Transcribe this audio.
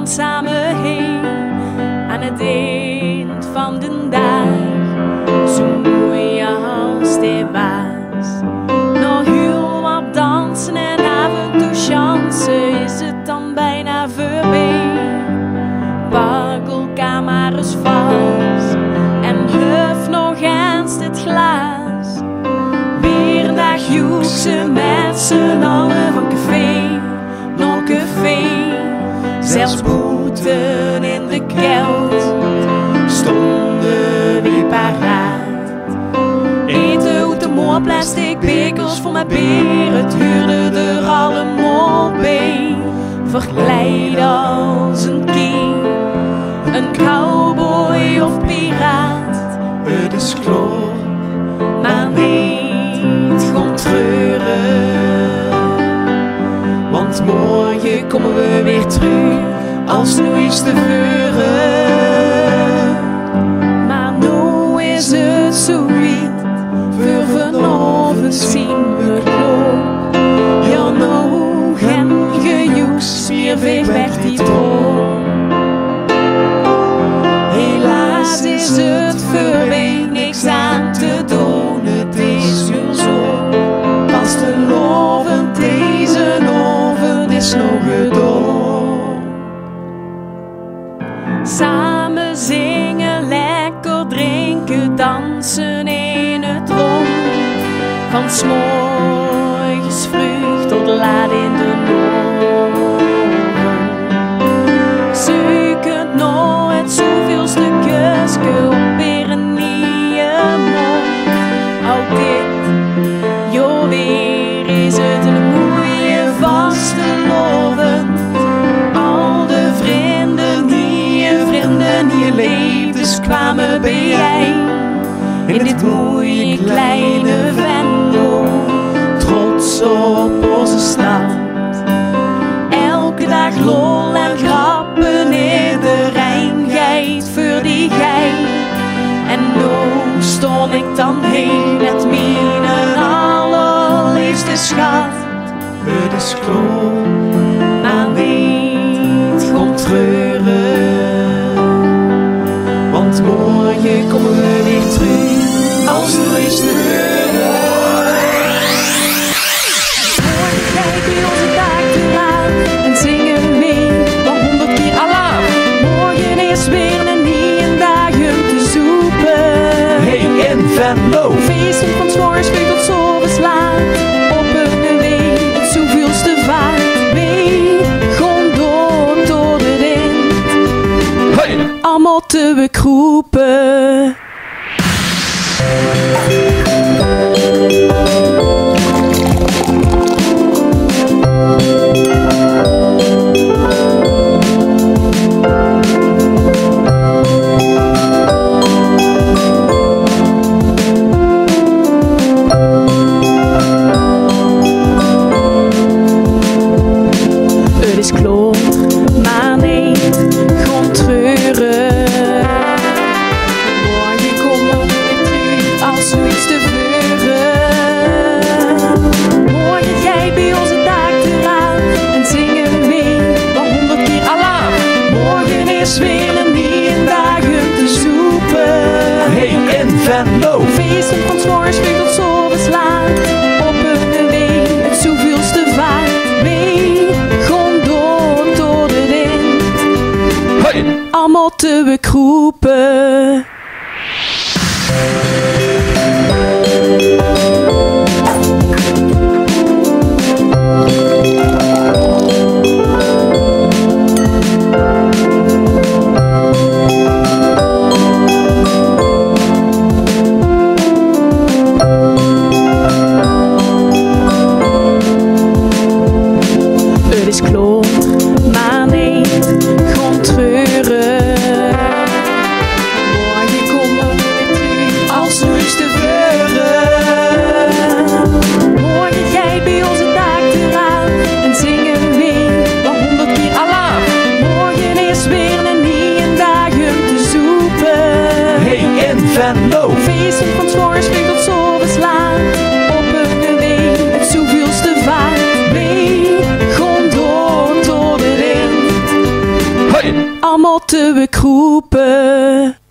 dan samen heen aan het eind van de dag. Zo mooi als dit was. Nog heel wat dansen en af en toe chansen, is het dan bijna voorbij. Pak elkaar maar eens vast en huf nog eens dit glas. Weer een dag joeksen met z'n allen van café naar café. Zelfs boeten in de kelt stonden weer paraat. Eten uit de moor, plastic bekels voor mijn beer. Het huurde er allemaal bij. Verkleid als een king, een cowboy of piraat. Het is kloor, maar niet gewoon treuren. Want morgen komen we weer terug, als nu is te vuren. Maar nu is het zoiets, voor vanavond zien we het kloor. Ja, nou geen gejoeks, meer veeg weg die droom. Helaas is het voorbij, niks aan te doen, het is nu zo. Pas te loven, deze oven is nog gedaan. Samen zingen, lekker drinken, dansen in het rond. Van 's morgens vroeg tot laat in de nacht. Zoekend naar het zoveelste kusje op weer een nieuwe mond. Ook dit, joh, weer is het een mooie vaste loven. Al de vrienden die leefdes kwamen bij jij. In dit mooie kleine Venlo, trots op onze stad. Elke dag lol en grappen in de Rijngeit voor die gij. En nu stond ik dan heen met mijn allerliefste schat. Het is kloor, maar niet gewoon treuren. Want morgen komen we weer terug, als nu is te huren. Morgen kijken we onze dag te laat en zingen mee, nog 100 keer Allah. Morgen is weer een nieuwe dag om te zoeken. Hey in Venlo, Feesten van 's morgens vroeg tot 's avonds laat. Op een week, het zoveelste vaart. Mee, gewoon door de wind. hey! Allemaal te bekroepen. Het is kloor, maar niet gewoon treuren. Morgen komen we weer terug, als zoiets te vuren. Morgen jij bij onze dag te laat en zingen mee, nog 100 keer Allah. Morgen is weer een nieuwe dag om te zoeken. Hey in Venlo, Feesten van 's morgens vroeg tot 's avonds laat. Op een week, het zoveelste vaart. Mee, gewoon door de wind. hey! Allemaal te bekroepen. Het is kloor, maar niet gewoon treuren. Morgen komen we weer terug, als nu is te vuren. Morgen jij bij onze dag te laat en zingen mee, nog 100 keer Allah. Morgen is weer een nieuwe dag om te zoeken. Hey in Venlo, Feesten van 's morgens vroeg tot 's avonds laat. Op een week, het zoveelste vaart. Mee, gewoon door de wind. moeten we kroepen.